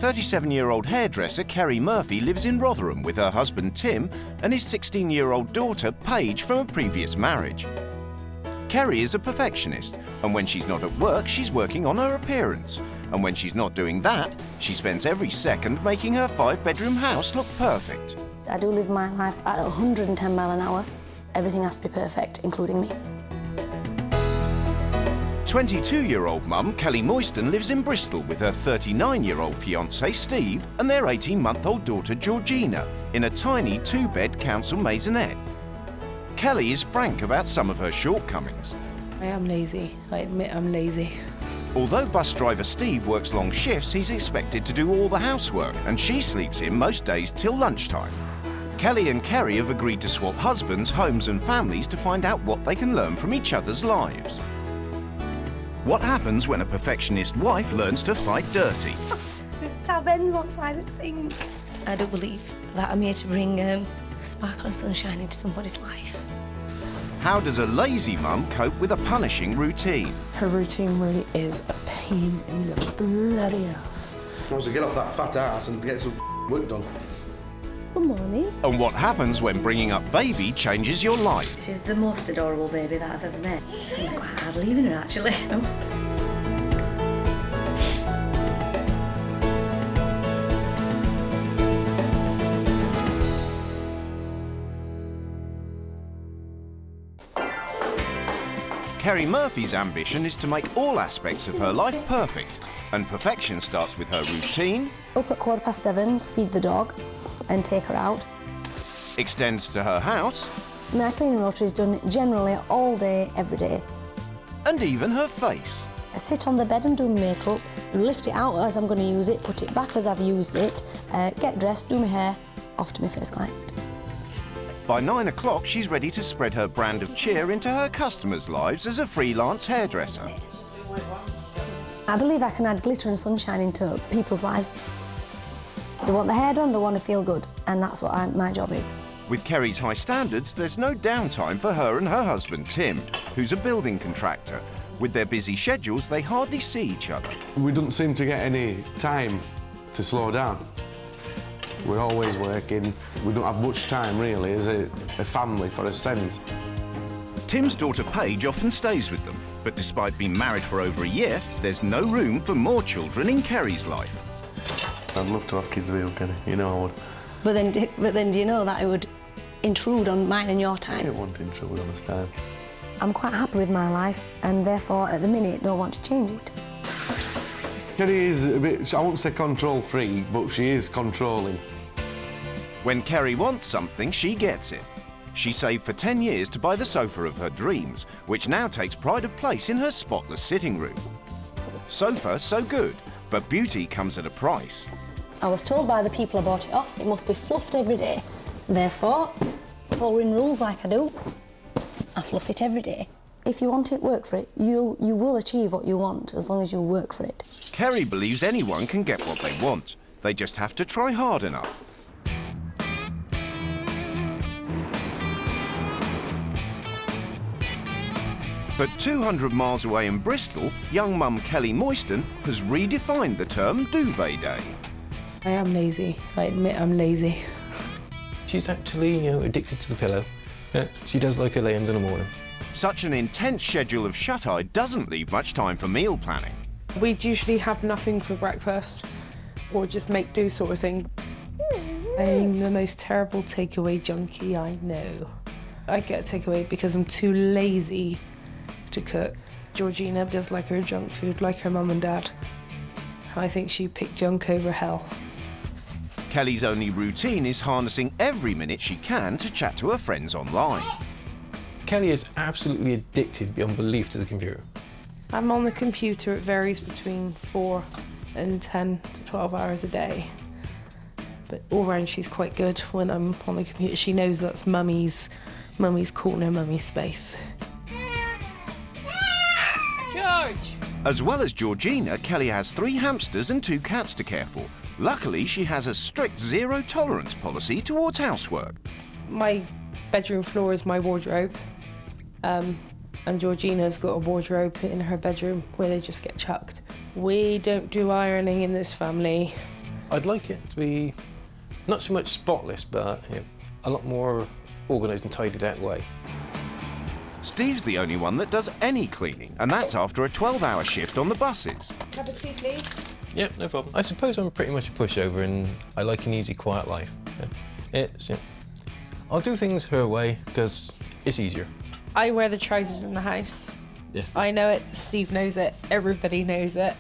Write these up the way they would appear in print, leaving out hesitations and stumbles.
37-year-old hairdresser Carrie Murphy lives in Rotherham with her husband Tim and his 16-year-old daughter Paige from a previous marriage. Carrie is a perfectionist, and when she's not at work, she's working on her appearance. And when she's not doing that, she spends every second making her 5-bedroom house look perfect. I do live my life at 110 miles an hour. Everything has to be perfect, including me. 22-year-old mum Kelly Moyston lives in Bristol with her 39-year-old fiancé Steve and their 18-month-old daughter Georgina in a tiny 2-bed council maisonette. Kelly is frank about some of her shortcomings. I am lazy. I admit I'm lazy. Although bus driver Steve works long shifts, he's expected to do all the housework, and she sleeps in most days till lunchtime. Kelly and Carrie have agreed to swap husbands, homes and families to find out what they can learn from each other's lives. What happens when a perfectionist wife learns to fight dirty? This tab ends outside the sink. I do believe that I'm here to bring sparkle and sunshine into somebody's life. How does a lazy mum cope with a punishing routine? Her routine really is a pain in the bloody ass. I was to get off that fat ass and get some work done. Good morning. And what happens when bringing up baby changes your life? She's the most adorable baby that I've ever met. It's quite hard leaving her, actually. Carrie Murphy's ambition is to make all aspects of her life perfect, and perfection starts with her routine, Up at 7:15, feed the dog and take her out. extends to her house, My cleaning rotor is done generally all day, every day. and even her face. I sit on the bed and do makeup, lift it out as I'm going to use it, put it back as I've used it, get dressed, do my hair, off to my first client. By 9 o'clock, she's ready to spread her brand of cheer into her customers' lives as a freelance hairdresser. I believe I can add glitter and sunshine into people's lives. They want the hair done, they want to feel good, and that's what my job is. With Kerry's high standards, there's no downtime for her and her husband, Tim, who's a building contractor. With their busy schedules, they hardly see each other. We don't seem to get any time to slow down. We're always working. We don't have much time, really, as a family, for a sense. Tim's daughter Paige often stays with them, but despite being married for over a year, there's no room for more children in Kerry's life. I'd love to have kids with you, Kenny. You know I would. But then do you know that it would intrude on mine and your I time? don't want to intrude on this time. I'm quite happy with my life, and therefore, at the minute, don't want to change it. Kenny is a bit, I won't say control-free, but she is controlling. When Kerry wants something, she gets it. She saved for 10 years to buy the sofa of her dreams, which now takes pride of place in her spotless sitting room. So far, so good, but beauty comes at a price. I was told by the people I bought it off, it must be fluffed every day. Therefore, following rules like I do, I fluff it every day. If you want it, work for it. You will achieve what you want as long as you work for it. Kerry believes anyone can get what they want. They just have to try hard enough. But 200 miles away in Bristol, young mum Kelly Moyston has redefined the term duvet day. I am lazy. I admit I'm lazy. She's actually, addicted to the pillow. Yeah, she does like her lay-ins in the morning. Such an intense schedule of shut-eye doesn't leave much time for meal planning. We'd usually have nothing for breakfast or just make do sort of thing. I'm the most terrible takeaway junkie I know. I get takeaway because I'm too lazy to cook. Georgina does like her junk food like her mum and dad. I think she picked junk over health. Kelly's only routine is harnessing every minute she can to chat to her friends online. Kelly is absolutely addicted beyond belief to the computer. I'm on the computer, it varies between 4 and 10 to 12 hours a day. But all round she's quite good when I'm on the computer. She knows that's mummy's corner, mummy's space. George! As well as Georgina, Kelly has 3 hamsters and 2 cats to care for. Luckily, she has a strict zero-tolerance policy towards housework. My bedroom floor is my wardrobe. And Georgina's got a wardrobe in her bedroom where they just get chucked. We don't do ironing in this family. I'd like it to be not so much spotless, but a lot more organised and tidied out way. Steve's the only one that does any cleaning, and that's after a 12-hour shift on the buses. Cup of tea, please. Yep, no problem. I suppose I'm pretty much a pushover and I like an easy, quiet life. I'll do things her way because it's easier. I wear the trousers in the house. Yes. I know it, Steve knows it, everybody knows it.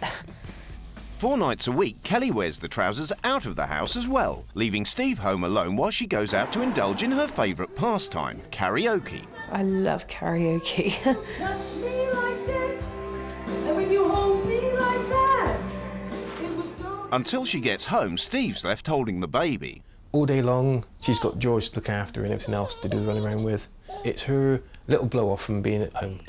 4 nights a week, Kelly wears the trousers out of the house as well, leaving Steve home alone while she goes out to indulge in her favourite pastime, karaoke. I love karaoke. Touch me like this, and when you hold me like that, it was gone. Until she gets home, Steve's left holding the baby. All day long, she's got George to look after and everything else to do running around with. It's her little blow-off from being at home.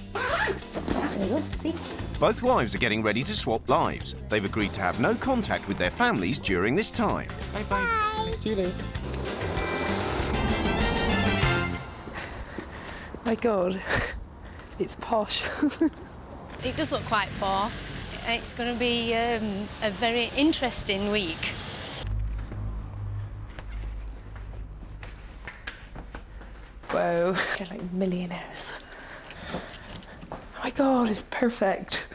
Both wives are getting ready to swap lives. They've agreed to have no contact with their families during this time. Bye-bye. See you later. My God, it's posh. It does look quite poor. It's going to be a very interesting week. Whoa, they're like millionaires. Oh my God, it's perfect.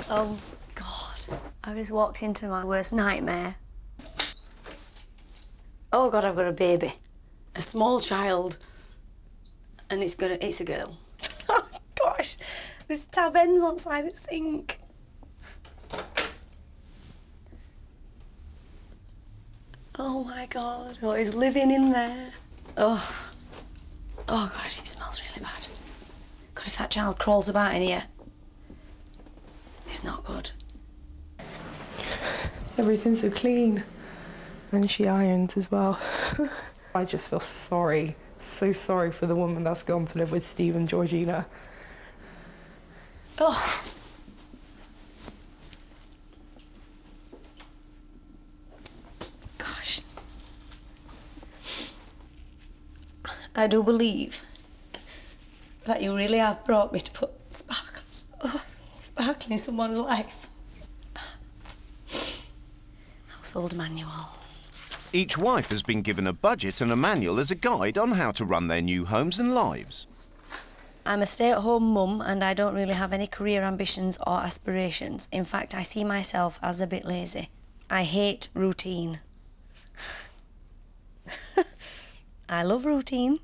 Oh, God. I just walked into my worst nightmare. Oh, God, I've got a baby. A small child. And it's a girl. Oh, gosh. This tab ends on side of sink. Oh, my God. What is living in there? Oh. Oh, gosh, it smells really bad. God, if that child crawls about in here, it's not good. Everything's so clean. And she irons as well. I just feel sorry, so sorry for the woman that's gone to live with Steve and Georgina. Oh. Gosh. I do believe that you really have brought me to put sparkle in someone's life. Household manual. Each wife has been given a budget and a manual as a guide on how to run their new homes and lives. I'm a stay-at-home mum and I don't really have any career ambitions or aspirations. In fact, I see myself as a bit lazy. I hate routine. I love routine.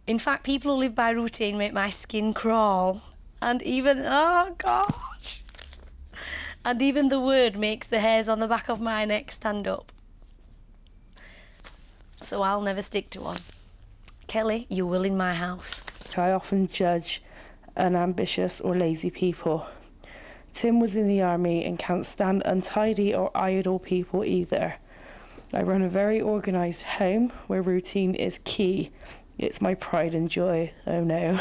In fact, people who live by routine make my skin crawl. And even, oh gosh. And even the word makes the hairs on the back of my neck stand up. So I'll never stick to one. Kelly, you will in my house. I often judge unambitious or lazy people. Tim was in the army and can't stand untidy or idle people either. I run a very organised home where routine is key. It's my pride and joy. Oh no.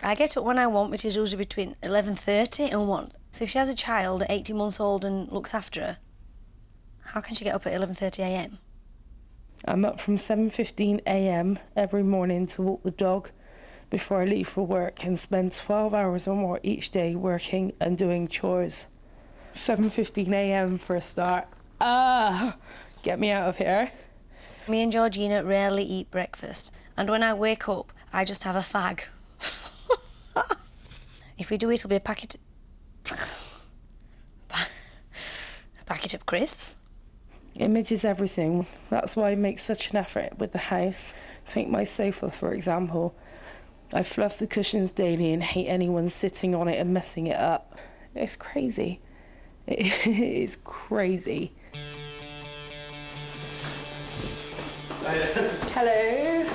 I get up when I want, which is usually between 11:30 and 1. So if she has a child at 18 months old and looks after her, how can she get up at 11:30 a.m? I'm up from 7:15 a.m. every morning to walk the dog before I leave for work and spend 12 hours or more each day working and doing chores. 7:15 a.m. for a start. Get me out of here. Me and Georgina rarely eat breakfast, and when I wake up, I just have a fag. If we do, it'll be a packet of crisps. Image is everything. That's why I make such an effort with the house. Take my sofa, for example. I fluff the cushions daily and hate anyone sitting on it and messing it up. It's crazy. It is crazy. Hello.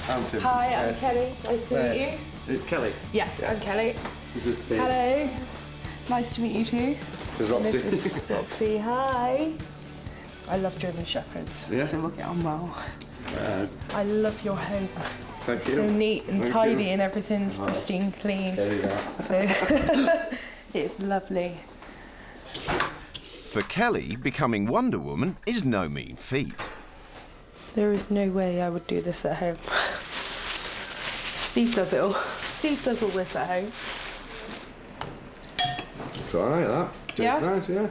I'm Tim. Hi, I'm Kelly. Nice to meet you. Kelly. Yeah, I'm Kelly. This is me. Hello. Nice to meet you too. This is Roxy. This is Roxy. Hi. I love German Shepherds. Yeah. So we'll get on well. I love your home. Thank you. So neat and Thank tidy you. and everything's pristine clean. There you go. So it's lovely. For Kelly, becoming Wonder Woman is no mean feat. There is no way I would do this at home. Steve does it all. Steve does all this at home. It's all right, that. Yeah? It's nice, yeah.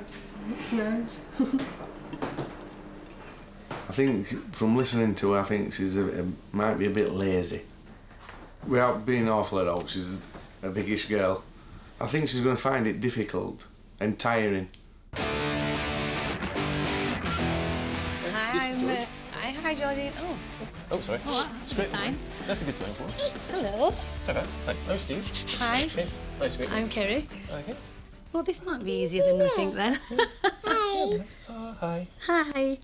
It's nice. I think from listening to her, I think she's might be a bit lazy. Without being awful at all, she's a biggish girl. I think she's going to find it difficult and tiring. Hi, Georgina. Oh, sorry. Oh, that's a good sign. That's a good sign for us. Hello. Okay. Hi, I'm Steve. Hi. Hey, nice to meet you. I'm Carrie. Okay. Well, this might be easier than we think then. Hi. Hi. Hi.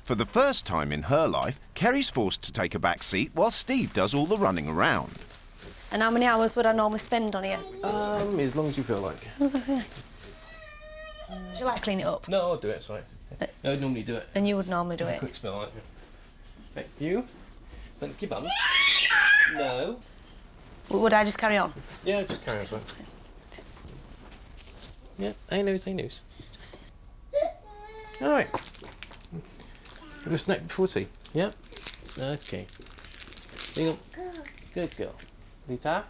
For the first time in her life, Kerry's forced to take a back seat while Steve does all the running around. And how many hours would I normally spend on here? As long as you feel like. Would you like to clean it up? No, I'll do it, it's fine. I would normally do it. And you would normally do it? Quick spell, like that. Right, you? Thank you, bum. No. Would I just carry on? Yeah, just carry on, it's fine. Yeah, I knows. All right. Have a snack before tea? Yeah? Okay. There you go. Good girl. Lita?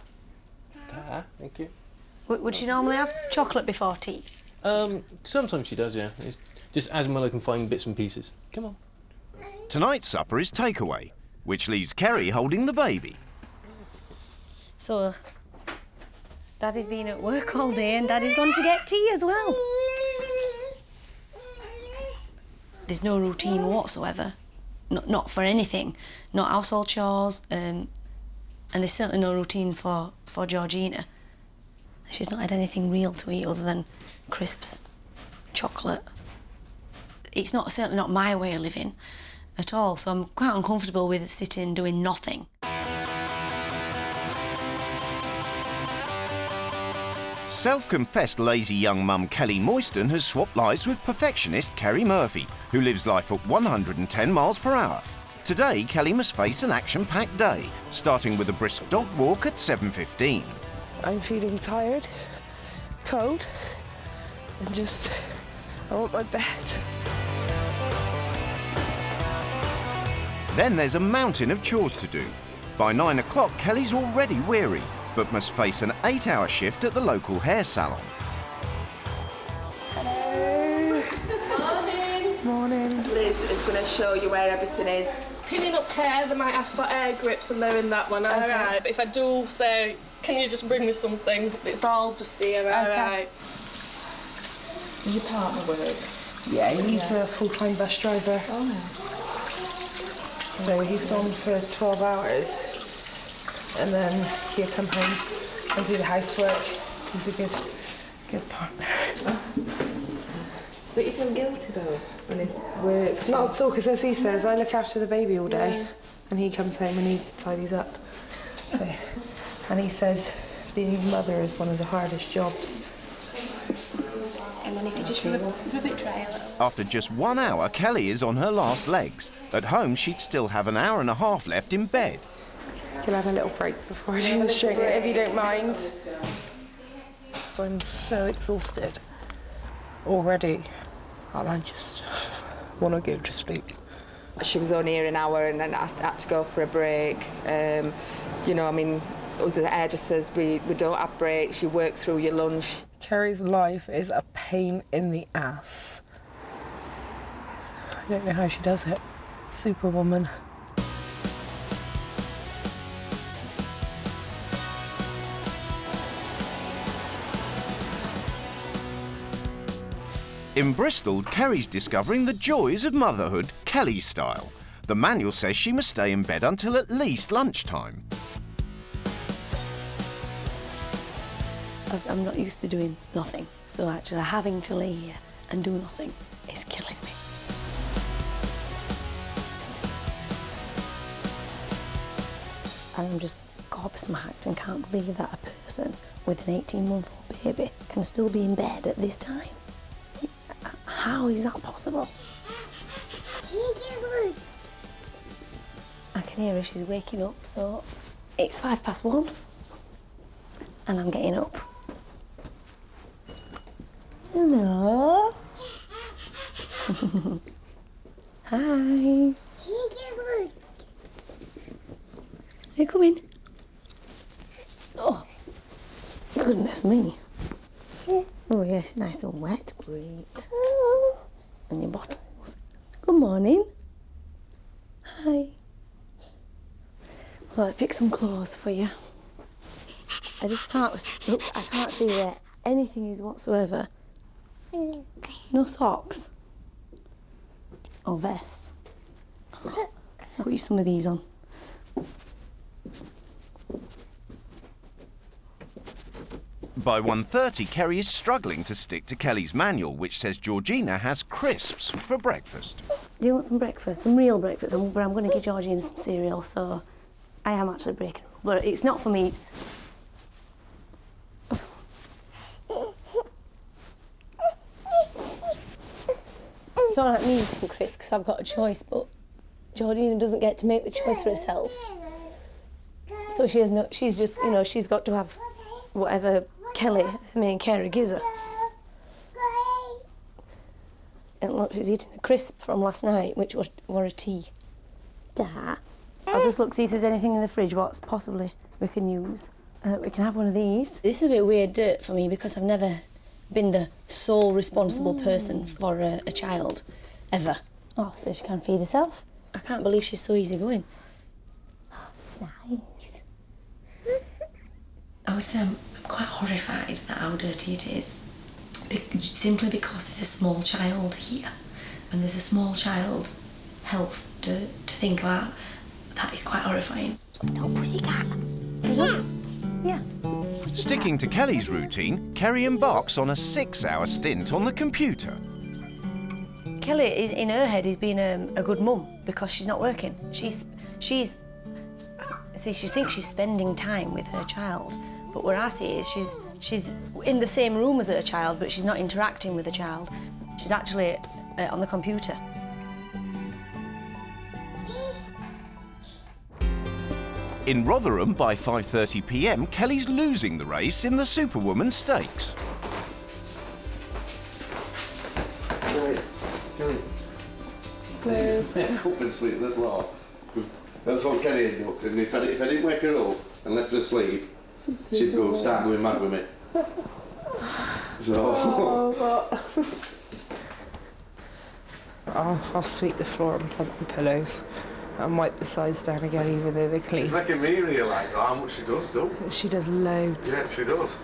Ta, thank you. Would she normally have chocolate before tea? Sometimes she does, yeah. It's just as Milo can find bits and pieces. Come on. Tonight's supper is takeaway, which leaves Kerry holding the baby. So, Daddy's been at work all day and Daddy's gone to get tea as well. There's no routine whatsoever. Not for anything. Not household chores, and there's certainly no routine for Georgina. She's not had anything real to eat other than crisps, chocolate. It's certainly not my way of living at all, so I'm quite uncomfortable with sitting doing nothing. Self-confessed lazy young mum Kelly Moyston has swapped lives with perfectionist Carrie Murphy, who lives life at 110 miles per hour. Today, Kelly must face an action-packed day, starting with a brisk dog walk at 7:15. I'm feeling tired, cold, and I want my bed. Then there's a mountain of chores to do. By 9 o'clock, Kelly's already weary, but must face an 8-hour shift at the local hair salon. Hello. Morning. Morning. Liz is going to show you where everything is. Pinning up hair, they might ask for hair grips and they're in that one, alright. But if I do say, can you just bring me something? It's all just here, alright. Does your partner work? Yeah, he's a full-time bus driver. Oh no. So he's gone for 12 hours and then he'll come home and do the housework. He's a good partner. Don't you feel guilty though when it's work? Not at all, because as he says, I look after the baby all day and he comes home and he tidies up. So, and he says being a mother is one of the hardest jobs. And then if you just rub it dry a little. After just 1 hour, Kelly is on her last legs. At home, she'd still have an hour and a half left in bed. Can I have a little break before I do the string, if you don't mind? I'm so exhausted already, and I just want to go to sleep. She was only here an hour and then I had to go for a break. You know, I mean, us as hairdressers, we don't have breaks. You work through your lunch. Carrie's life is a pain in the ass. I don't know how she does it. Superwoman. In Bristol, Kerry's discovering the joys of motherhood Kelly style. The manual says she must stay in bed until at least lunchtime. I'm not used to doing nothing, so actually having to lay here and do nothing is killing me. And I'm just gobsmacked and can't believe that a person with an 18-month-old baby can still be in bed at this time. How is that possible? I can hear her, she's waking up, so it's 1:05 and I'm getting up. Hello. Hi. Are you coming? Oh, goodness me. Oh yes, nice and wet. Great. And your bottles. Good morning. Hi. Well, I picked some clothes for you. I just can't look. I can't see where anything is whatsoever. No socks. Or vest. I'll put you some of these on. By 1:30, Carrie is struggling to stick to Kelly's manual, which says Georgina has crisps for breakfast. Do you want some breakfast? Some real breakfast? But I'm going to give Georgina some cereal, so I am actually breaking. But it's not for me. It's not like me eating crisps because I've got a choice, but Georgina doesn't get to make the choice for herself. So she has no. She's just, you know, she's got to have whatever Kelly, her main carer, gives her. And look, she's eating a crisp from last night, which were a tea. Dad. I'll just look, see if there's anything in the fridge what's possibly we can use. We can have one of these. This is a bit weird for me because I've never been the sole responsible person for a child, ever. Oh, so she can feed herself? I can't believe she's so easygoing. Nice. I would say I'm quite horrified at how dirty it is, simply because there's a small child here, and there's a small child's health to think about. That is quite horrifying. No pussycat. Yeah. Sticking to Kelly's routine, Carrie embarks on a 6-hour stint on the computer. Kelly, in her head, is being a good mum because she's not working. See, she thinks she's spending time with her child, but what I see is she's in the same room as her child, but she's not interacting with the child. She's actually on the computer. In Rotherham, by 5:30 p.m, Kelly's losing the race in the Superwoman Stakes. Kelly. Make up and sleep that long. That's what Kelly had done. And if I didn't wake her up and left her asleep, she'd start going mad with me. So. I'll sweep the floor and plant the pillows and wipe the sides down again, even though they're clean. It's making me realise how much she does do. She does loads. Yeah, she does.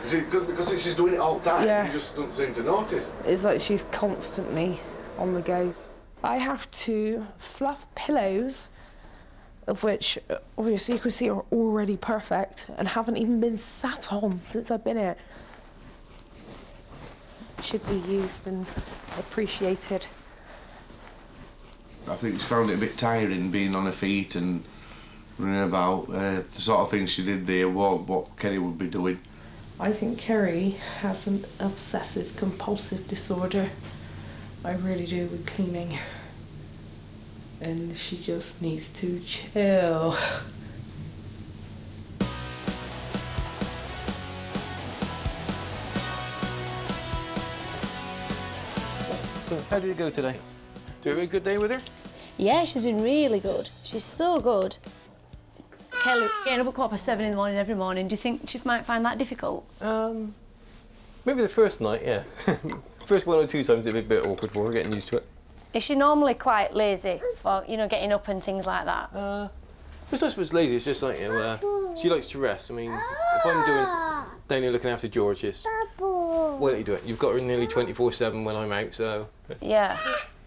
Because she's doing it all the time, yeah. You just don't seem to notice. It's like she's constantly on the go. I have to fluff pillows, of which obviously you can see are already perfect and haven't even been sat on since I've been here. Should be used and appreciated. I think she found it a bit tiring being on her feet and running about. The sort of things she did there, what Carrie would be doing. I think Carrie has an obsessive compulsive disorder. I really do, with cleaning. And she just needs to chill. How did it go today? Do you have a good day with her? Yeah, she's been really good. She's so good. Kelly, getting up at 7:15 in the morning every morning, do you think she might find that difficult? Maybe the first night, yeah. First 1 or 2 times it'd be a bit awkward for her, getting used to it. Is she normally quite lazy for, getting up and things like that? It's not supposed to be lazy, it's just like, she likes to rest. I mean, if I'm down here looking after George, why don't you do it? You've got her nearly 24/7 when I'm out, so... Yeah.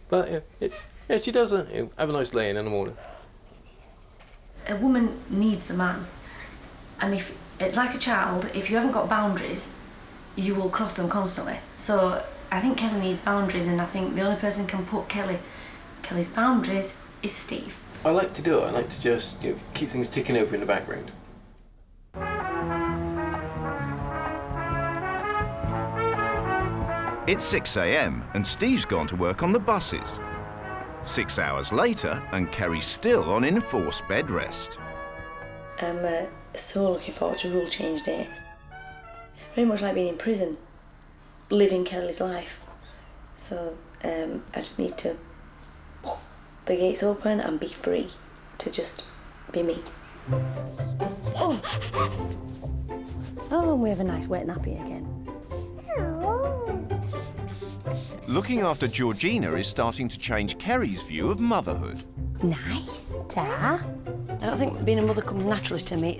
But yeah, she does have a nice lay-in the morning. A woman needs a man. And if, like a child, if you haven't got boundaries, you will cross them constantly. So I think Kelly needs boundaries, and I think the only person who can put Kelly's boundaries is Steve. I like to do it. I like to just keep things ticking over in the background. It's 6 a.m. and Steve's gone to work on the buses. 6 hours later and Carrie's still on enforced bed rest. I'm so looking forward to rule change day. Very much like being in prison, living Kelly's life. So I just need to the gates open and be free to just be me. Oh, and we have a nice wet nappy again. Looking after Georgina is starting to change Carrie's view of motherhood. Nice, Da. I don't think being a mother comes naturally to me,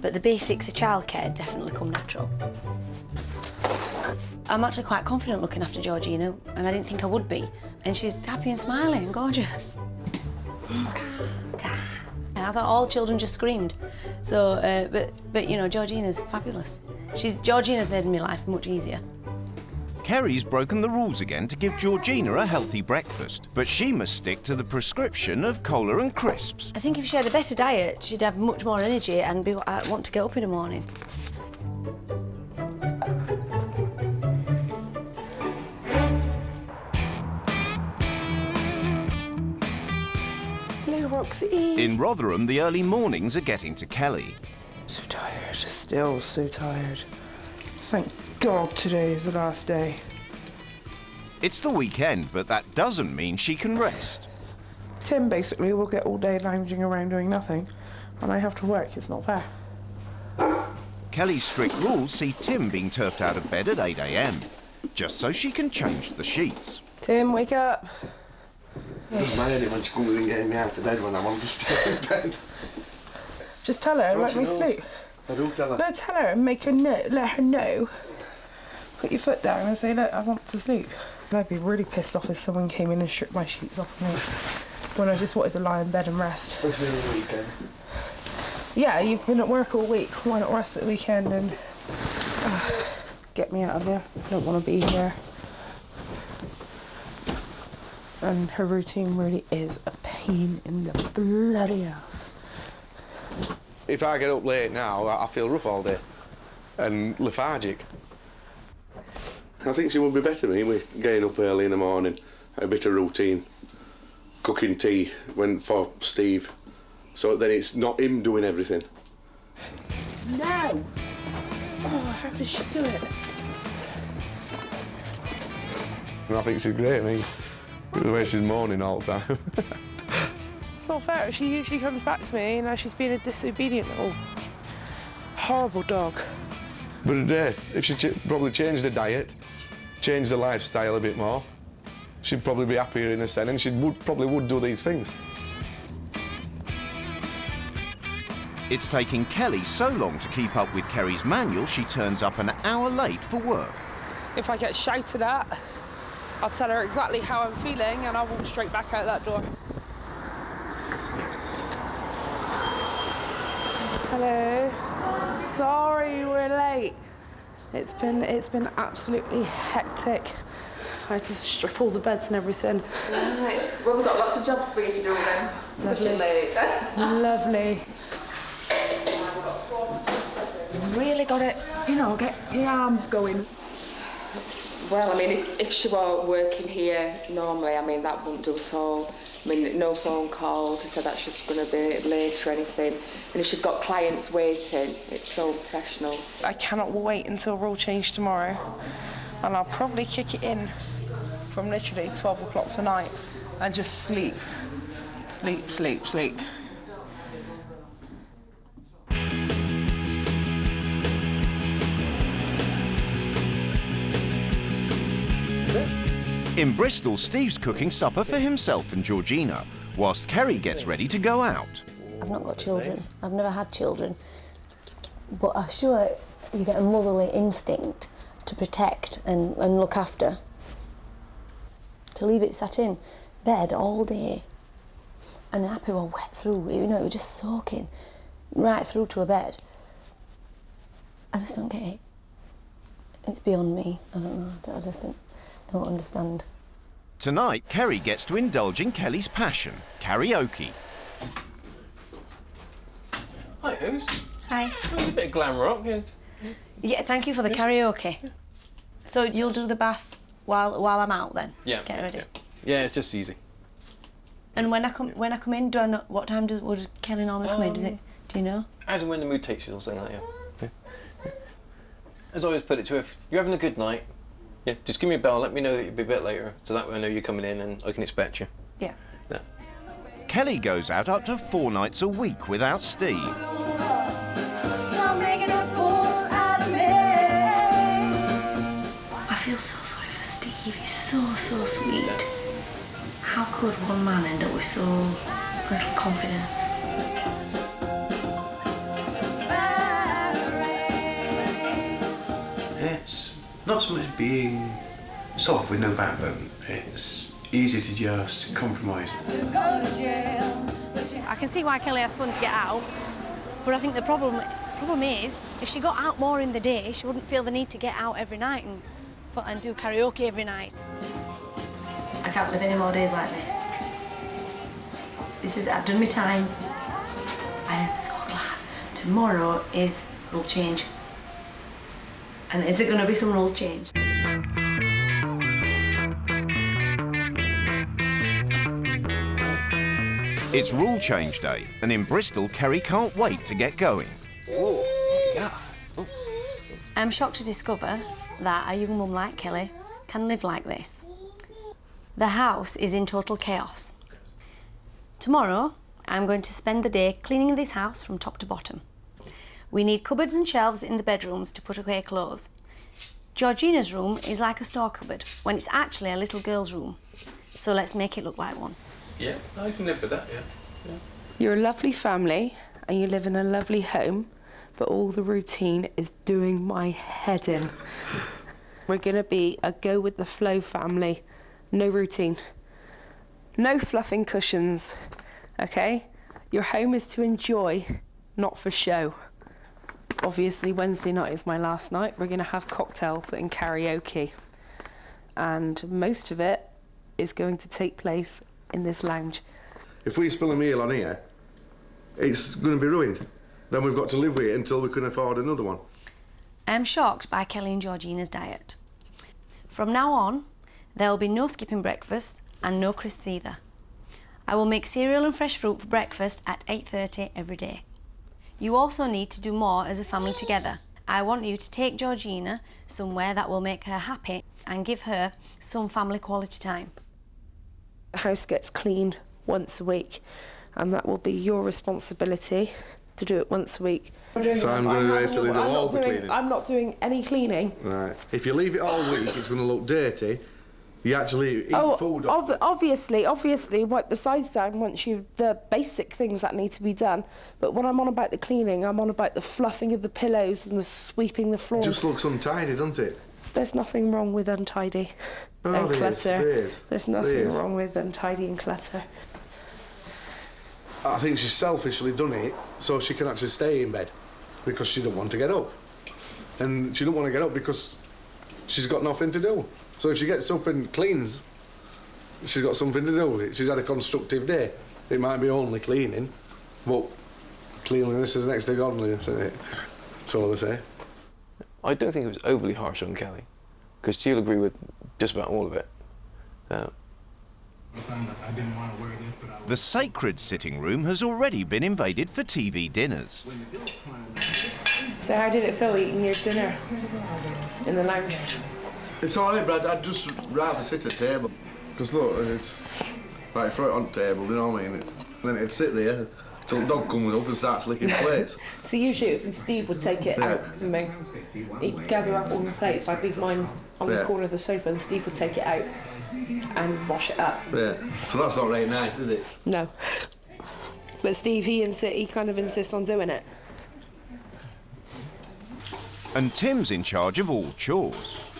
but the basics of childcare definitely come natural. I'm actually quite confident looking after Georgina, and I didn't think I would be. And she's happy and smiling and gorgeous. I thought all children just screamed. So, but you know, Georgina's fabulous. Georgina's made my life much easier. Carrie's broken the rules again to give Georgina a healthy breakfast, but she must stick to the prescription of cola and crisps. I think if she had a better diet, she'd have much more energy and want to get up in the morning. Hello, Roxy. In Rotherham, the early mornings are getting to Kelly. So tired, still so tired. Thank God today is the last day. It's the weekend, but that doesn't mean she can rest. Tim basically will get all day lounging around doing nothing, and I have to work. It's not fair. Kelly's strict rules see Tim being turfed out of bed at 8 a.m, just so she can change the sheets. Tim, wake up. It doesn't matter when she comes in getting me out of bed when I want to stay in bed. Just tell her and let me sleep. I do tell her. No, tell her and make her let her know. Put your foot down and say, look, I want to sleep. And I'd be really pissed off if someone came in and stripped my sheets off me when I just wanted to lie in bed and rest. Especially on the weekend. Yeah, you've been at work all week. Why not rest at the weekend and get me out of here? I don't want to be here. And her routine really is a pain in the bloody ass. If I get up late now, I feel rough all day and lethargic. I think she would be better me with getting up early in the morning, a bit of routine, cooking tea for Steve, so then it's not him doing everything. No! Oh, how did she do it? And I think she's great, I mean, the way she's moaning all the time. It's not fair. She usually comes back to me and now she's being a disobedient little horrible dog. But today, if she probably changed the diet, changed the lifestyle a bit more, she'd probably be happier in a sense and she probably would do these things. It's taking Kelly so long to keep up with Kerry's manual, she turns up an hour late for work. If I get shouted at, I'll tell her exactly how I'm feeling and I'll walk straight back out that door. Hello. Sorry we're late. It's been absolutely hectic. I had to strip all the beds and everything. Right. Well, we've got lots of jobs for you to do then. Lovely. You're late. Lovely. You've really got to, you know, get your arms going. Well, I mean, if she were working here normally, I mean, that wouldn't do at all. I mean, no phone call to say that she's going to be late or anything. And if she's got clients waiting, it's so professional. I cannot wait until rule change tomorrow. And I'll probably kick it in from literally 12 o'clock tonight and just sleep. Sleep, sleep, sleep. In Bristol, Steve's cooking supper for himself and Georgina, whilst Carrie gets ready to go out. I've not got children. I've never had children. But I'm sure you get a motherly instinct to protect and look after. To leave it sat in bed all day and the nappy were wet through, you know, it was just soaking right through to a bed. I just don't get it. It's beyond me. I don't know. I just don't understand. Tonight, Carrie gets to indulge in Kelly's passion, karaoke. Hi, Oos. Hi. A bit of glam rock, yeah. Yeah, thank you for the karaoke. So you'll do the bath while I'm out then? Yeah. Get ready. Yeah, it's just easy. And when I come in, do I know what time would Kelly normally come in? Do you know? As and when the mood takes you or something like that, yeah. As I always put it to her, if you're having a good night, yeah, just give me a bell, let me know that you'll be a bit later, so that way I know you're coming in and I can expect you. Yeah. Yeah. Kelly goes out up to 4 nights a week without Steve. I feel so sorry for Steve. He's so sweet. How could one man end up with so little confidence? It's not so much being soft with no backbone. It's easy to just compromise. I can see why Kelly has fun to get out, but I think the problem is, if she got out more in the day, she wouldn't feel the need to get out every night and do karaoke every night. I can't live any more days like this. I've done my time. I am so glad. Tomorrow is rule change. And is it going to be some rules change? It's rule change day, and in Bristol, Carrie can't wait to get going. I'm shocked to discover that a young mum like Kelly can live like this. The house is in total chaos. Tomorrow, I'm going to spend the day cleaning this house from top to bottom. We need cupboards and shelves in the bedrooms to put away clothes. Georgina's room is like a store cupboard, when it's actually a little girl's room. So let's make it look like one. Yeah, I can live with that, yeah. You're a lovely family and you live in a lovely home, but all the routine is doing my head in. We're going to be a go-with-the-flow family. No routine. No fluffing cushions, OK? Your home is to enjoy, not for show. Obviously, Wednesday night is my last night. We're going to have cocktails and karaoke. And most of it is going to take place in this lounge. If we spill a meal on here, it's going to be ruined. Then we've got to live with it until we can afford another one. I'm shocked by Kelly and Georgina's diet. From now on, there will be no skipping breakfast and no crisps either. I will make cereal and fresh fruit for breakfast at 8:30 every day. You also need to do more as a family together. I want you to take Georgina somewhere that will make her happy and give her some family quality time. The house gets cleaned once a week, and that will be your responsibility to do it once a week. So I'm going to basically do all the cleaning. I'm not doing any cleaning. Right. If you leave it all week, it's going to look dirty. You actually eat food. Obviously, wipe the sides down once the basic things that need to be done. But when I'm on about the cleaning, I'm on about the fluffing of the pillows and the sweeping the floor. It just looks untidy, doesn't it? There's nothing wrong with untidy and clutter. There's nothing wrong with untidy and clutter. I think she's selfishly done it so she can actually stay in bed because she don't want to get up. And she don't want to get up because she's got nothing to do. So if she gets up and cleans, she's got something to do. She's had a constructive day. It might be only cleaning, but cleanliness is next to godliness, isn't it? That's all they say. I don't think it was overly harsh on Kelly, because she'll agree with just about all of it. So. The sacred sitting room has already been invaded for TV dinners. So how did it feel eating your dinner in the lounge? It's all right, but I'd just rather sit at table. Because look, it's like throw it on the table, you know what I mean? Then it'd sit there till the dog comes up and starts licking plates. So usually Steve would take it out from me. He'd gather up all the plates. I'd leave mine on the corner of the sofa and Steve would take it out and wash it up. Yeah, so that's not very nice, is it? No. But Steve, he kind of insists on doing it. And Tim's in charge of all chores.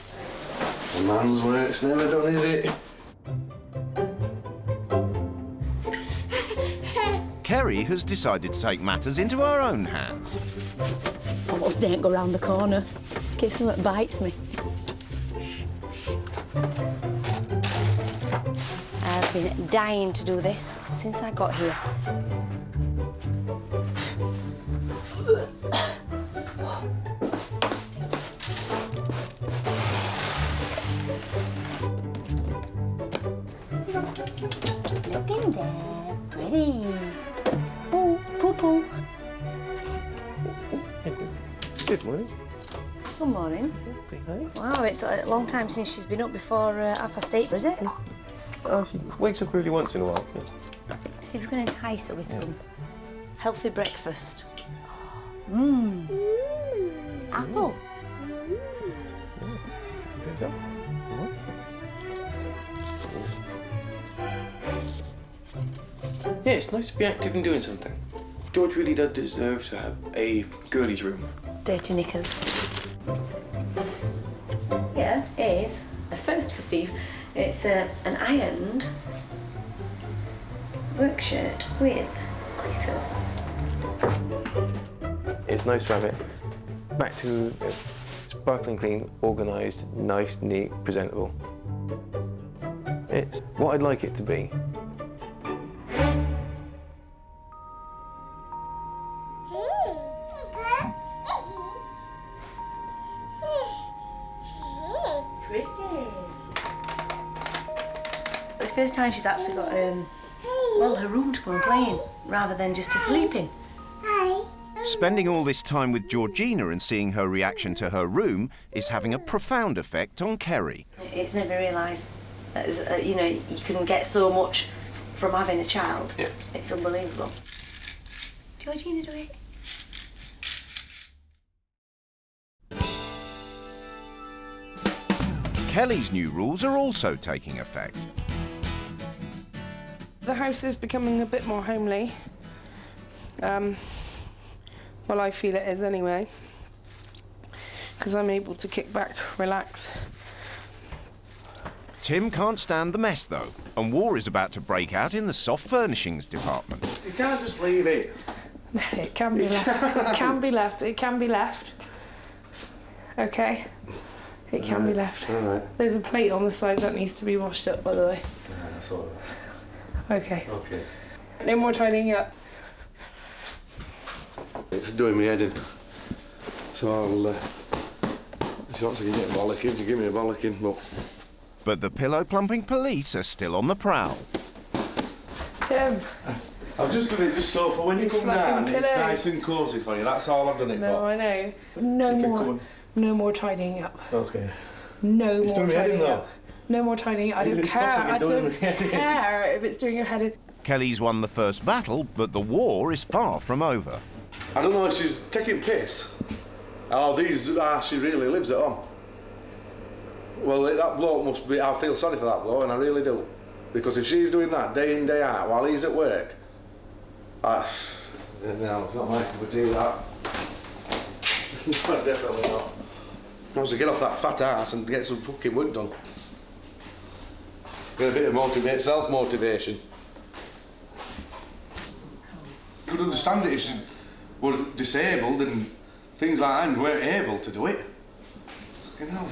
A man's work's never done, is it? Carrie has decided to take matters into her own hands. Almost daren't go round the corner in case something bites me. I've been dying to do this since I got here. Look in there, pretty. Poo, poo, poo. Good morning. Good morning. Say hi. Wow, it's a long time since she's been up before 8:30, is it? Oh, she wakes up early once in a while. This See if we can entice her with some healthy breakfast. Apple. Yeah, it's nice to be active and doing something. George really does deserve to have a girlies' room. Dirty knickers. Yeah, it is a first for Steve. It's an ironed work shirt with creases. It's nice to have it back to sparkling clean, organised, nice, neat, presentable. It's what I'd like it to be. Pretty. It's the first time she's actually got well, her room to go and play in, rather than just to sleep in. Spending all this time with Georgina and seeing her reaction to her room is having a profound effect on Carrie. It's made me realise that, you know, you can get so much from having a child. Yeah. It's unbelievable. Georgina, do it. Kelly's new rules are also taking effect. The house is becoming a bit more homely. Well, I feel it is anyway, because I'm able to kick back, relax. Tim can't stand the mess though, and war is about to break out in the soft furnishings department. You can't just leave it. No, it can be left. It can be left. It can be left. Okay? It can be left. All right. There's a plate on the side that needs to be washed up, by the way. I saw that. Okay. Okay. No more tidying up. It's doing me head in. So I'll, if she wants to get a bollocking, she give me a bollocking, But the pillow-plumping police are still on the prowl. Tim. I've just done it just so for when you come down, pillows. it's nice and cosy for you. That's all I've done it No, for. I know. No more tidying up. Okay. No It's more doing me head in, tidying though. up. No more tidying up. I don't It's care. stopping it I doing don't me head in. care if it's doing your head in. Kelly's won the first battle, but the war is far from over. I don't know if she's taking piss. She really lives at home. Well, that bloke must be, I feel sorry for that bloke, and I really do. Because if she's doing that day in, day out, while he's at work, no, it's not my cup of tea, that. Definitely not. I was to get off that fat ass and get some fucking work done. Get a bit of self-motivation. Could understand it if she were disabled and things like that and weren't able to do it. Fucking hell.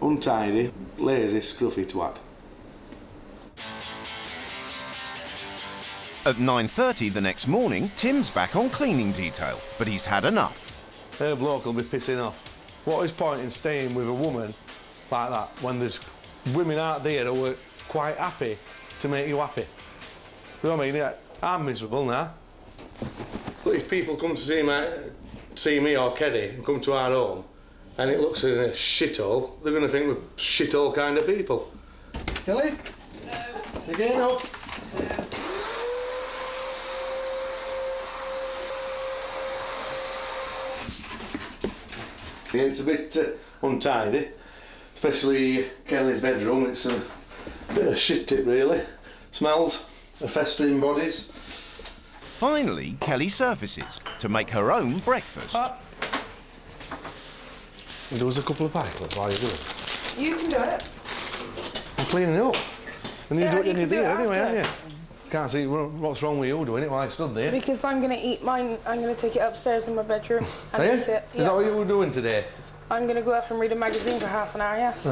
Untidy, lazy, scruffy twat. At 9:30 the next morning, Tim's back on cleaning detail, but he's had enough. Her bloke will be pissing off. What is point in staying with a woman like that when there's women out there who are quite happy to make you happy? You know what I mean? Yeah, I'm miserable now. But if people come to see me or Carrie and come to our home and it looks in a shithole, they're going to think we're shithole kind of people. Kelly? No. You getting up? No. Yeah, it's a bit untidy, especially Kelly's bedroom. It's a bit of shit tip, really. Smells of festering bodies. Finally, Kelly surfaces to make her own breakfast. There was a couple of pilots while you do it. You can do it. I'm cleaning up. And you do what you can need to do anyway, after. aren't you? Can't see what's wrong with you doing it while I stood there. Because I'm going to eat mine, I'm going to take it upstairs in my bedroom and Are you? eat it. Is that what you were doing today? I'm going to go up and read a magazine for half an hour, yes.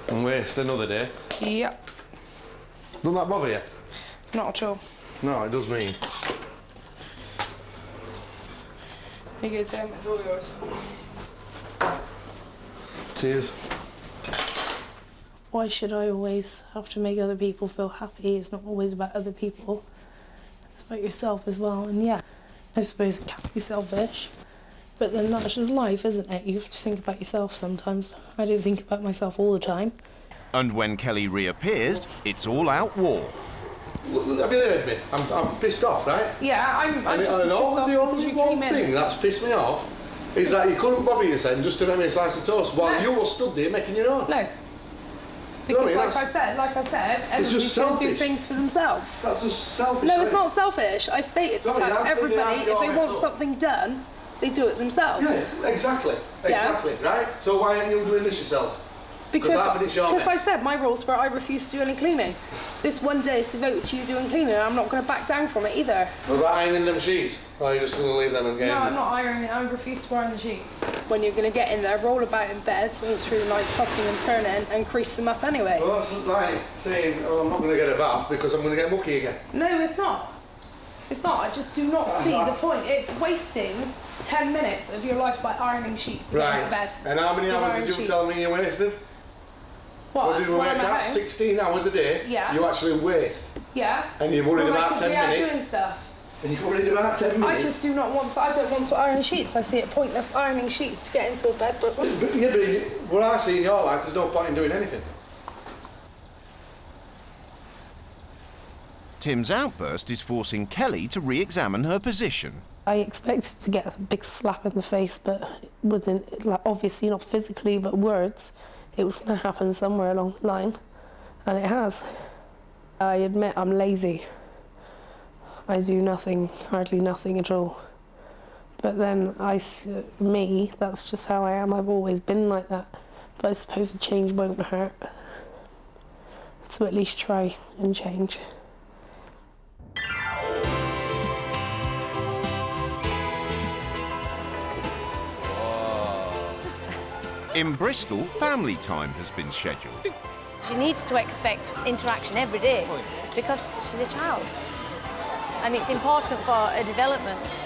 And waste another day. Yep. Doesn't that bother you? Not at all. No, it does me. Here you go, Tim. It's all yours. Cheers. Why should I always have to make other people feel happy? It's not always about other people. It's about yourself as well. And yeah, I suppose it can be selfish. But then that's just life, isn't it? You have to think about yourself sometimes. I don't think about myself all the time. And when Kelly reappears, it's all-out war. Have you heard me? I'm pissed off, right? Yeah, I'm just as pissed off the because only you one came in. thing that's pissed me off is that you couldn't bother yourself just to make me a slice of toast while you were stood there making your own. No. Because like I said, everybody's going to do things for themselves. That's just selfish. No, it's not selfish. I stated the fact everybody, if they want up. something done, they do it themselves. Yeah, exactly, right? So why aren't you doing this yourself? Because I said my rules were I refuse to do any cleaning. This one day is devoted to you doing cleaning, and I'm not going to back down from it either. What about ironing them sheets? Or are you just going to leave them and get No, I'm not ironing. I refuse to iron the sheets. When you're going to get in there, roll about in bed, all through the night, tossing and turning, and crease them up anyway. Well, that's like saying, oh, I'm not going to get a bath because I'm going to get mucky again. No, it's not. It's not. I just do not see the point. It's wasting 10 minutes of your life by ironing sheets to get into bed. And how many hours did you tell me you wasted? What? Did we work out? 16 hours a day? Yeah. You actually waste. Yeah. And you're worried about 10 minutes. Doing stuff. And you're worried about 10 minutes? I just do not want to. I don't want to iron sheets. I see it pointless ironing sheets to get into a bed. But what I see in your life, there's no point in doing anything. Tim's outburst is forcing Kelly to re-examine her position. I expected to get a big slap in the face, but within, like, obviously not physically, but words. It was going to happen somewhere along the line, and it has. I admit I'm lazy. I do nothing, hardly nothing at all. But then me, that's just how I am. I've always been like that. But I suppose a change won't hurt. So at least try and change. In Bristol, family time has been scheduled. She needs to expect interaction every day because she's a child. And it's important for her development.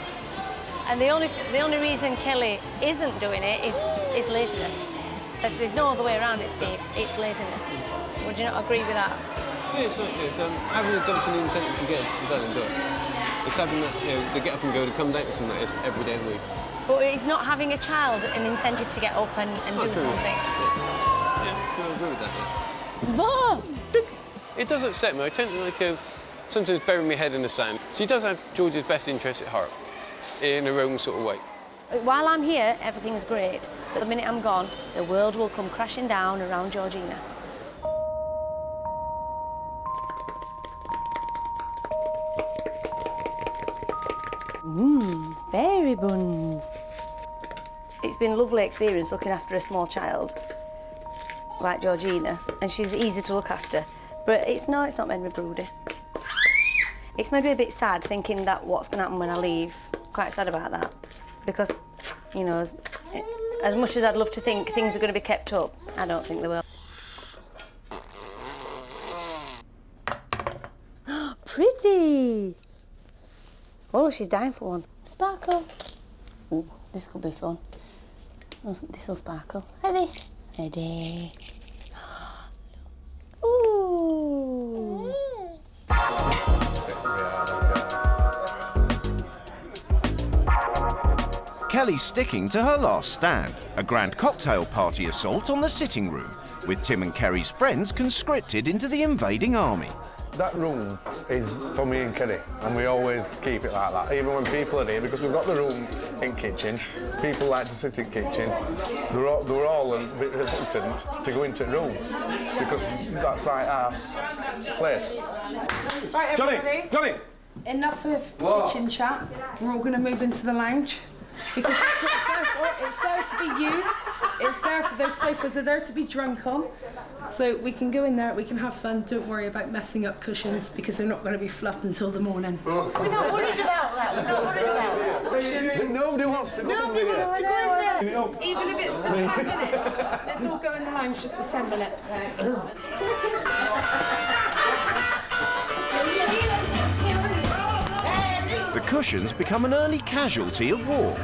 And the only reason Kelly isn't doing it is laziness. There's no other way around it, Steve. It's laziness. Would you not agree with that? Yeah, it's having a dumping incentive to get done and do it. It's having the get up and go to come down to something like this every day of the week. But it's not having a child an incentive to get up and do something. Yeah, I agree with that. Yeah. It does upset me. I tend to sometimes bury my head in the sand. She does have George's best interest at heart, in her own sort of way. While I'm here, everything's great. But the minute I'm gone, the world will come crashing down around Georgina. Fairy buns. It's been a lovely experience looking after a small child like Georgina, and she's easy to look after. But it's not made me broody. It's made me a bit sad thinking that what's going to happen when I leave. Quite sad about that, because, you know, as much as I'd love to think things are going to be kept up, I don't think they will. Pretty! Oh, she's dying for one. Sparkle. Ooh, this could be fun. This'll sparkle. Like this. Ready. Ooh. Kelly's sticking to her last stand, a grand cocktail party assault on the sitting room, with Tim and Carrie's friends conscripted into the invading army. That room is for me and Carrie, and we always keep it like that, even when people are here, because we've got the room in kitchen. People like to sit in kitchen. They were all a bit reluctant to go into the room, because that's like our place. Right, everybody. Johnny! Enough of kitchen chat. We're all going to move into the lounge. Because that's what it's there for. It's there to be used. It's there for those sofas are there to be drunk on. So we can go in there, we can have fun. Don't worry about messing up cushions because they're not going to be fluffed until the morning. We're not worried about that. We're not worried about that. Nobody wants to go in there. Even if it's for 10 minutes. Let's all go in the lounge just for 10 minutes. The cushions become an early casualty of war.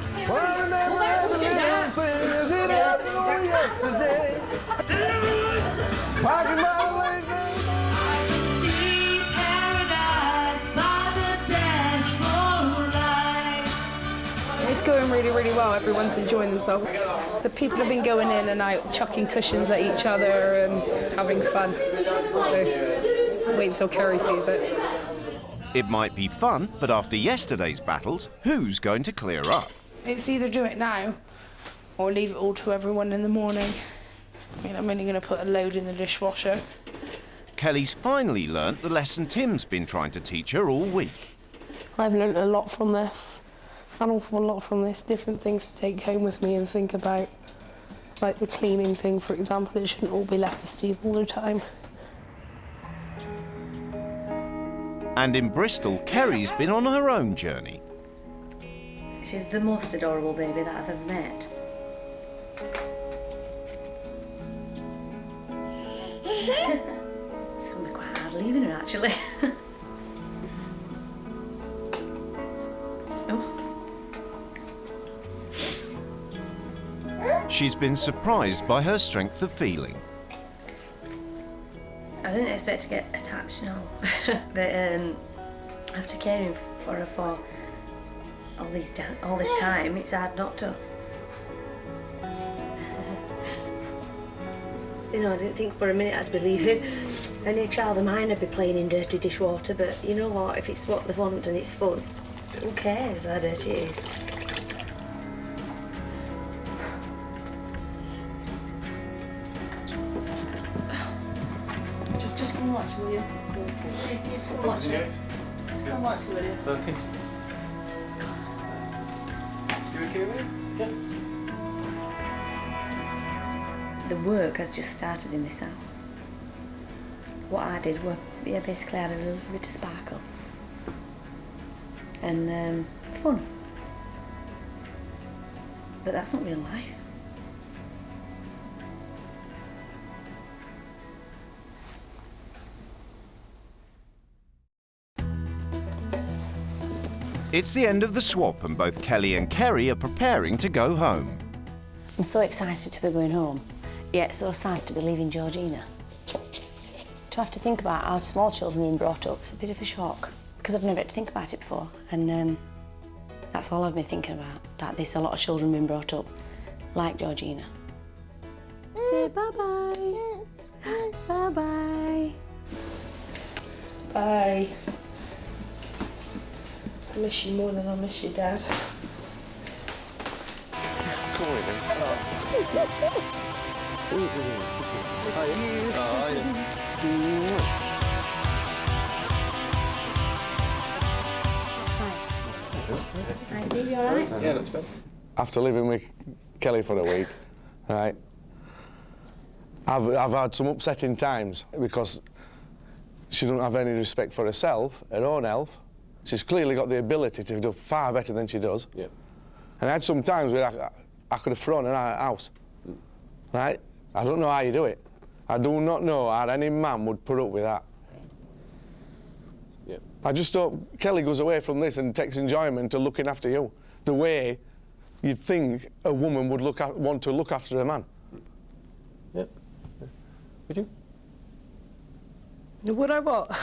It's going really really, really well. Everyone's enjoying themselves. The people have been going in and out, chucking cushions at each other and having fun. So wait until Carrie sees it. It might be fun, but after yesterday's battles, who's going to clear up? It's either do it now or leave it all to everyone in the morning. I mean, I'm only going to put a load in the dishwasher. Kelly's finally learnt the lesson Tim's been trying to teach her all week. I've learnt a lot from this, an awful lot from this, different things to take home with me and think about. Like the cleaning thing, for example, it shouldn't all be left to Steve all the time. And in Bristol, Kerry's been on her own journey. She's the most adorable baby that I've ever met. It's going to be quite hard leaving her, actually. She's been surprised by her strength of feeling. I didn't expect to get attached, no. But after caring for her for all this time, it's hard not to. You know, I didn't think for a minute I'd believe it. Any child of mine would be playing in dirty dishwater, but you know what, if it's what they want and it's fun, who cares how dirty it is? Just come watch, will you? Just come watch it. Just come watch it, will you? Okay. You okay with it? Yeah. The work has just started in this house. What I did was, basically added a little bit of sparkle. And fun. But that's not real life. It's the end of the swap and both Kelly and Carrie are preparing to go home. I'm so excited to be going home, yet so sad to be leaving Georgina. To have to think about how small children are being brought up is a bit of a shock, because I've never had to think about it before, and that's all I've been thinking about, that there's a lot of children being brought up like Georgina. Say bye-bye. Bye-bye. Bye. I miss you more than I miss your dad. Come on, then. Hi, Steve, you all right? Yeah, that's better. After living with Kelly for a week, right, I've had some upsetting times because she doesn't have any respect for herself, her own health. She's clearly got the ability to do far better than she does. Yeah. And I had some times where I could have thrown her out of the house. Right? I don't know how you do it. I do not know how any man would put up with that. Yeah. I just hope Kelly goes away from this and takes enjoyment to looking after you, the way you'd think a woman would want to look after a man. Yeah. Would you? Would I what?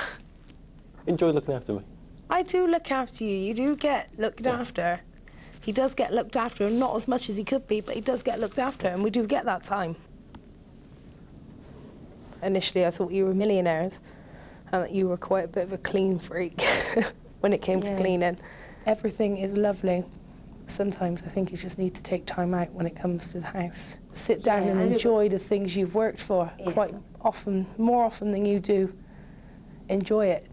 Enjoy looking after me. I do look after you. You do get looked after. He does get looked after, not as much as he could be, but he does get looked after, and we do get that time. Initially, I thought you were millionaires, and that you were quite a bit of a clean freak when it came to cleaning. Everything is lovely. Sometimes I think you just need to take time out when it comes to the house. Sit down and enjoy the things you've worked for quite often, more often than you do. Enjoy it.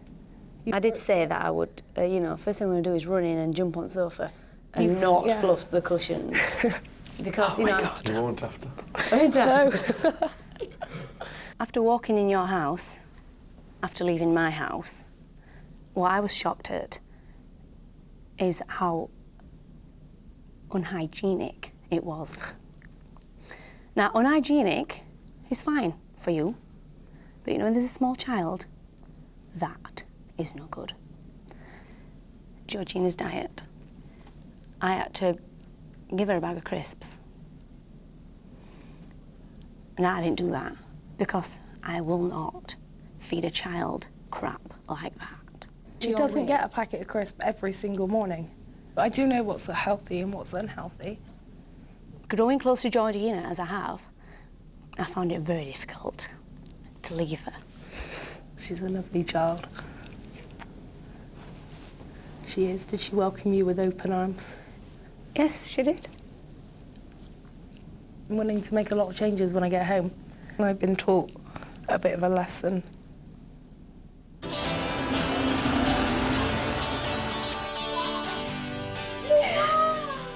I did say that I would, you know, first thing I'm going to do is run in and jump on the sofa and not fluff the cushions. Because, you know... God. You won't have to. No. After walking in your house, after leaving my house, what I was shocked at is how unhygienic it was. Now, unhygienic is fine for you, but you know, when there's a small child, that is no good. Georgina's diet. I had to give her a bag of crisps. And I didn't do that because I will not feed a child crap like that. She doesn't get a packet of crisps every single morning. But I do know what's healthy and what's unhealthy. Growing close to Georgina as I have, I found it very difficult to leave her. She's a lovely child. She is. Did she welcome you with open arms? Yes, she did. I'm willing to make a lot of changes when I get home. And I've been taught a bit of a lesson.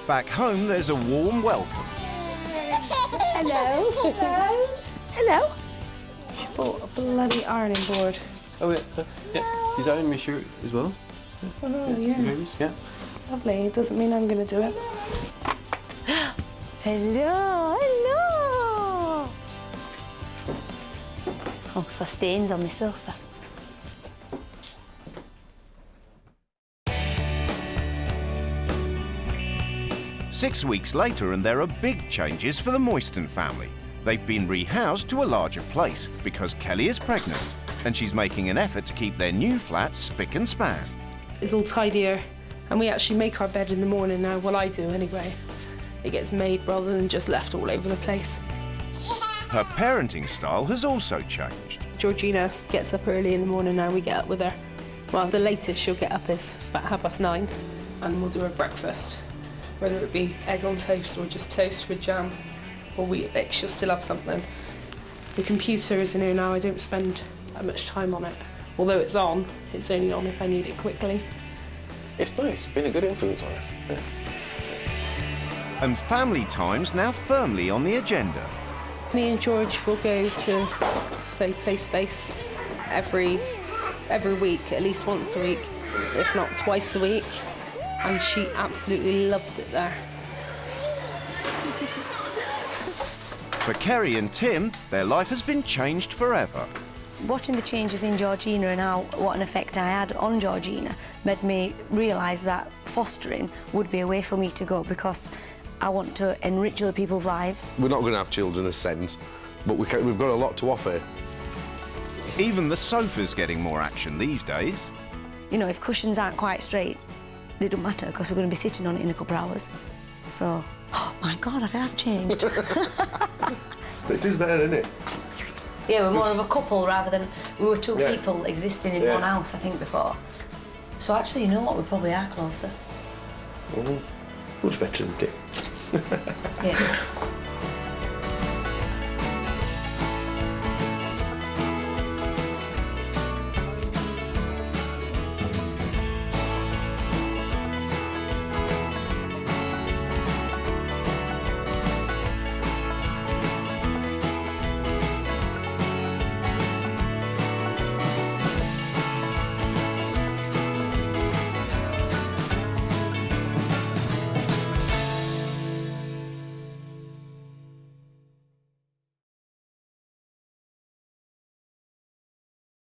Back home, there's a warm welcome. Hello. Hello. Hello. She bought a bloody ironing board. Oh, yeah. Yeah. She's ironing my shirt as well. Oh, yeah. Very nice, yeah. Lovely. It doesn't mean I'm going to do it. Hello, hello. Oh, the stains on my sofa. Six weeks later, and there are big changes for the Moyston family. They've been rehoused to a larger place because Kelly is pregnant, and she's making an effort to keep their new flat spick and span. It's all tidier, and we actually make our bed in the morning now. Well, I do anyway. It gets made rather than just left all over the place. Her parenting style has also changed. Georgina gets up early in the morning now. We get up with her. Well, the latest she'll get up is about 9:30, and we'll do her breakfast. Whether it be egg on toast or just toast with jam or Weetabix, she'll still have something. The computer is in here now. I don't spend that much time on it. Although it's on, it's only on if I need it quickly. It's nice. It's been a good influence on her. Yeah. And family time's now firmly on the agenda. Me and George will go to, say, Play Space every week, at least once a week, if not twice a week. And she absolutely loves it there. For Carrie and Tim, their life has been changed forever. Watching the changes in Georgina and how what an effect I had on Georgina made me realise that fostering would be a way for me to go because I want to enrich other people's lives. We're not going to have children as sons, but we've got a lot to offer. Even the sofa's getting more action these days. You know, if cushions aren't quite straight, they don't matter because we're going to be sitting on it in a couple of hours. So, oh my God, I have changed. It is better, isn't it? Yeah, we're more of a couple rather than we were two people existing in one house, I think, before. So actually, you know what, we probably are closer. Much better, isn't it? Yeah.